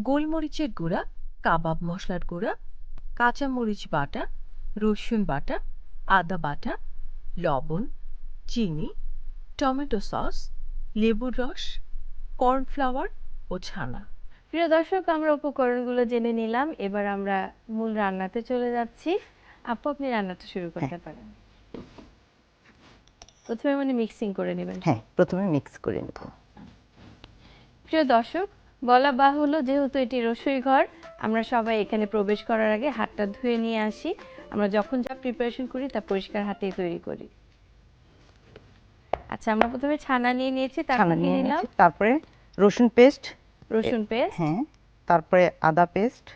গোলমরিচের গুঁড়া, কাবাব মশলার গুঁড়া, কাঁচামরিচ বাটা, রসুন বাটা, আদা বাটা, লবণ, চিনি, টমেটো সস, লেবুর রস, কর্নফ্লাওয়ার ও ছানা। প্রিয় দর্শক, আমরা উপকরণগুলো জেনে নিলাম। এবার আমরা মূল রান্নাতে চলে যাচ্ছি। আপু, আপনি রান্নাটা শুরু করতে পারেন। প্রথমে মিক্সিং করে নেবেন। হ্যাঁ, প্রথমে মিক্স করে নেব। প্রিয় দর্শক, বলা বাহুল্য, যেহেতু এটি রসুই ঘর, আমরা সবাই এখানে প্রবেশ করার আগে হাতটা ধুয়ে নিয়ে আসি। আমরা যখন যা প্রিপারেশন করি তা পরিষ্কার হাতেই তৈরি করি। আচ্ছা, আমরা প্রথমে ছানা নিয়ে নিয়েছি, তারপর কি নিলাম? তারপরে রসুন পেস্ট। রসুন পেস্ট, হ্যাঁ, তারপরে আদা পেস্ট।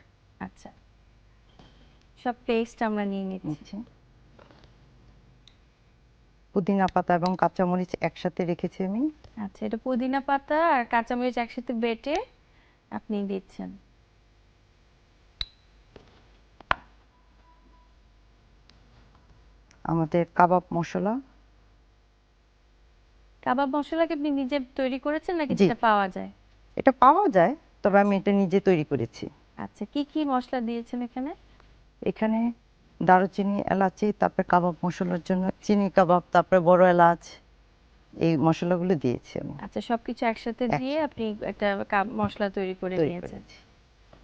আচ্ছা, সব পেস্ট আমরা নিয়ে নিচ্ছি। পুদিনা পাতা এবং কাঁচামরিচ একসাথে রেখেছি আমি। আচ্ছা, এটা পুদিনা পাতা আর কাঁচামরিচ একসাথে বেটে আপনি দিচ্ছেন। আমাদের কাবাব মশলা। কাবাব মশলা কি আপনি নিজে তৈরি করেছেন নাকি এটা পাওয়া যায়? এটা পাওয়া যায়, তবে আমি এটা নিজে তৈরি করেছি। আচ্ছা, কি কি মশলা দিয়েছেন এখানে? এখানে দারুচিনি, এলাচি, তারপরে কাবাব মশলার জন্য চিনি কাবাব, তারপরে বড় এলাচ, এই মশলাগুলো দিয়েছি আমি। আচ্ছা, সবকিছু একসাথে দিয়ে আপনি একটা মশলা তৈরি করে নিয়েছেন।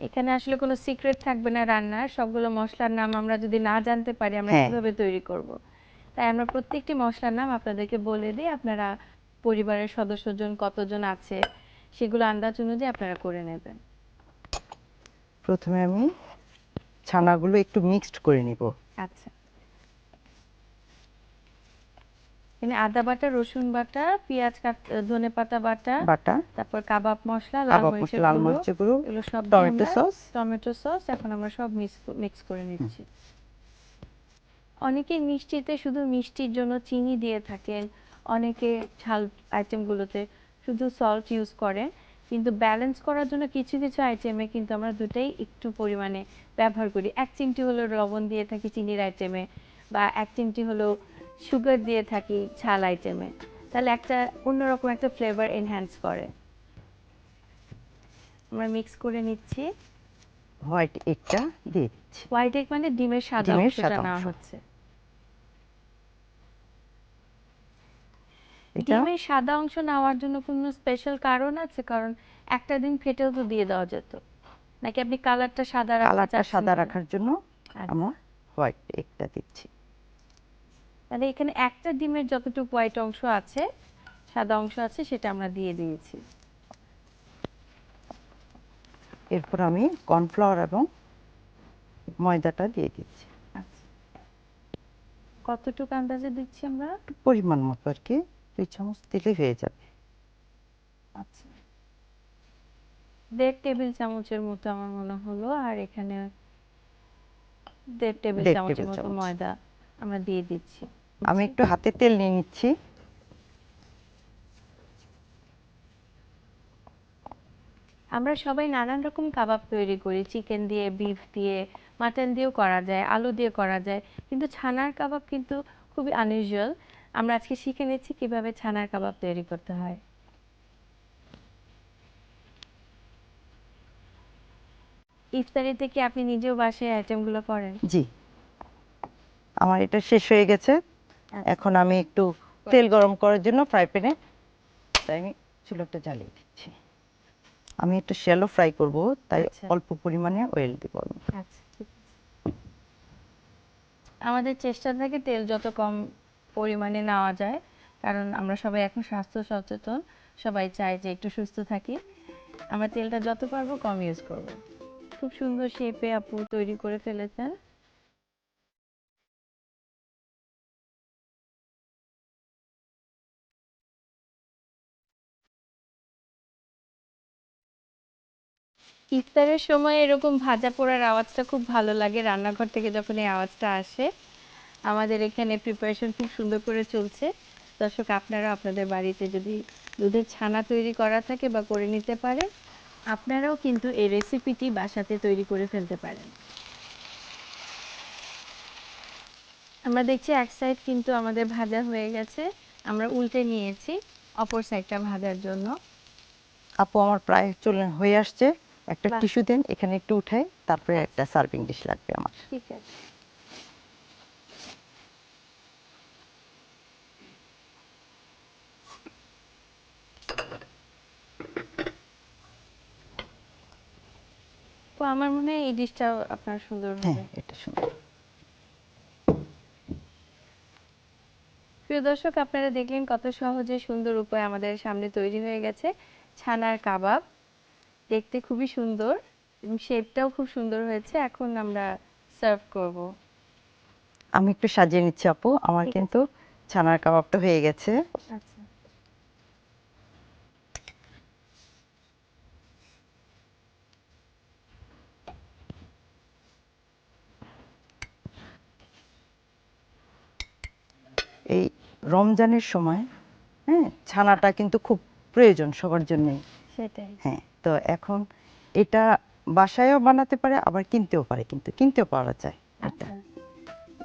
এখানে আসলে কোনো সিক্রেট থাকবে না রান্নার, সবগুলো মশলার নাম আমরা যদি না জানতে পারি আমরা কিভাবে তৈরি করব। তাই আমরা প্রত্যেকটি মশলার নাম আপনাদেরকে বলে দিই, আপনারা পরিবারের সদস্যজন কতজন আছে সেগুলো আন্দাজ অনুযায়ী আপনারা করে নেবেন। প্রথমে আমি ছানাগুলো একটু মিক্সড করে নিব। আচ্ছা, এখানে আদা বাটা, রসুন বাটা, পেঁয়াজ ধনেপাতা বাটা, তারপর কাবাব মশলা, লাল মরিচের গুঁড়ো, এগুলো সব টমেটো সস, এখন আমরা সব মিক্স করে নিচ্ছি। অনেকে মিষ্টিতে শুধু মিষ্টির জন্য চিনি দিয়ে থাকেন, অনেকে ঝাল আইটেমগুলোতে শুধু সল্ট ইউজ করেন, কিন্তু ব্যালেন্স করার জন্য কিছু কিছু আইটেমে কিন্তু আমরা দুটাই একটু পরিমাণে ব্যবহার করি। 1 চিমটি হলো লবণ দিয়ে থাকি চিনির আইটেমে, বা 1 চিমটি হলো সুগার দিয়ে থাকি ঝাল আইটেমে, তাহলে একটা অন্যরকম একটা ফ্লেভার এনহ্যান্স করে। আমরা মিক্স করে নিচ্ছি। হোয়াইট এগটা দিয়ে দিচ্ছি। হোয়াইট এগ মানে ডিমের সাদা অংশটা নেওয়া হচ্ছে। ডিমের সাদা অংশ নেওয়ার জন্য কোনো স্পেশাল কারণ আছে? কারণ একটা ডিম ফেটেও তো দিয়ে দেওয়া যেত, নাকি আপনি কালারটা সাদা রাখার জন্য আমরা হোয়াইট এগটা দিচ্ছি। তাহলে এখানে একটা ডিমের যতটুকু হোয়াইট অংশ আছে, সাদা অংশ আছে, সেটা আমরা দিয়ে দিয়েছি। এরপর আমি কর্নফ্লাওয়ার এবং ময়দাটা দিয়ে দিচ্ছি। আচ্ছা, কতটুকু আন্দাজে দিচ্ছি আমরা? পরিমাণ মতো আর কি, 2 চামচ দিলে হয়ে যাবে। আচ্ছা, 1.5 টেবিল চামচের মতো আমার মনে হলো, আর এখানে 1.5 টেবিল চামচের মতো ময়দা আমরা দিয়ে দিচ্ছি। আমি একটু হাতে তেল নিয়ে নিচ্ছি। আমরা সবাই নানান রকম কাবাব তৈরি করি, চিকেন দিয়ে, বিফ দিয়ে, মাটন দিয়েও করা যায়, আলু দিয়ে করা যায়, কিন্তু ছানার কাবাব কিন্তু খুবই আনইউজুয়াল। আমরা আজকে শিখে নিচ্ছি কিভাবে ছানার কাবাব তৈরি করতে হয়। ইফতারিতে কি আপনি নিজেও বাসায় আইটেমগুলো করেন? জি, আমার এটা শেষ হয়ে গেছে। এখন আমি একটু তেল গরম করার জন্য ফ্রাই প্যানে তাই আমি চুলাটা জ্বালিয়ে দিচ্ছি। আমি একটু শ্যালো ফ্রাই করব, তাই অল্প পরিমাণে অয়েল দিব। আচ্ছা, আমাদের চেষ্টা থাকে তেল যত কম পরিমাণে নেওয়া যায়, কারণ আমরা সবাই এখন স্বাস্থ্য সচেতন, সবাই চায় যে একটু সুস্থ থাকি। আমরা তেলটা যত পারবো কম ইউজ করব। খুব সুন্দর শেপে আপু তৈরি করে ফেলেছেন। ইফতারের সময় এরকম ভাজা পোড়ার আওয়াজটা খুব ভালো লাগে, রান্নাঘর থেকে যখন এই আওয়াজটা আসে। আমাদের এখানে প্রিপারেশন খুব সুন্দর করে চলছে। দর্শক, আপনারা আপনাদের বাড়িতে যদি দুধের ছানা তৈরি করা থাকে বা করে নিতে পারেন, আপনারাও কিন্তু এই রেসিপিটি বাসাতে তৈরি করে ফেলতে পারেন। আমরা দেখছি এক সাইড কিন্তু আমাদের ভাজা হয়ে গেছে, আমরা উল্টে নিয়েছি। অপর সাইডটা ভাজার জন্য। আপু আমার প্রায় চলে হয়ে আসছে। একটা বাহ। টিস্যু দেন, এখানে একটু উঠাই, তারপরে একটা সার্ভিং ডিশ লাগবে আমার। ঠিক আছে। তো আমার মনে হয় এই ডিশটাও আপনার সুন্দর হ্যাঁ, হবে। এটা সুন্দর। প্রিয় দর্শক, আপনারা দেখলেন কত সহজে সুন্দর উপায় আমাদের সামনে তৈরি হয়ে গেছে ছানার কাবাব। দেখতে খুবই সুন্দর এবং শেপটাও খুব সুন্দর হয়েছে। এখন আমরা সার্ভ করব। আমি একটু সাজিয়ে নিচ্ছি আপু, আমার ঠিক আছে। কিন্তু ছানার কাবাবটা হয়ে গেছে। আচ্ছা। এই রমজানের সময় হ্যাঁ ছানাটা কিন্তু খুব প্রয়োজন সবার জন্যই। সেটাই। হ্যাঁ, তো এখন এটা বাসায়ও বানাতে পারে, আবার কিনতেও পারে, কিন্তু কিনতেও পাওয়া যায় এটা। আচ্ছা।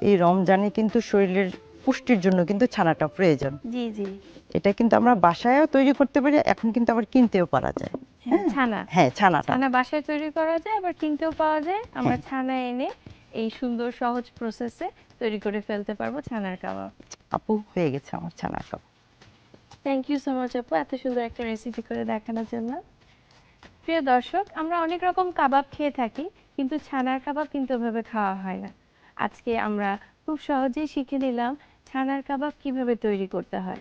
এই রমজানে কিন্তু শরীরের পুষ্টির জন্য কিন্তু ছানাটা প্রয়োজন। জি জি। এটা কিন্তু আমরা বাসায়ও তৈরি করতে পারি, এখন কিন্তু আবার কিনতেও পারা যায়। হ্যাঁ, ছানা। হ্যাঁ, ছানাটা। ছানা বাসায় তৈরি করা যায়, আবার কিনতেও পাওয়া যায়। আমরা হ্যাঁ। ছানা এনে এই সুন্দর সহজ প্রসেসে তৈরি করে ফেলতে পারবো ছানার কাবাব। আপু হয়ে গেছে আমার ছানার কাবাব। থ্যাংক ইউ সো মাচ আপু, এত সুন্দর একটা রেসিপি করে দেখানোর জন্য। প্রিয় দর্শক, আমরা অনেক রকম কাবাব খেয়ে থাকি, কিন্তু ছানার কাবাব কিন্তু ওভাবে খাওয়া হয় না। আজকে আমরা খুব সহজেই শিখে নিলাম ছানার কাবাব কিভাবে তৈরি করতে হয়।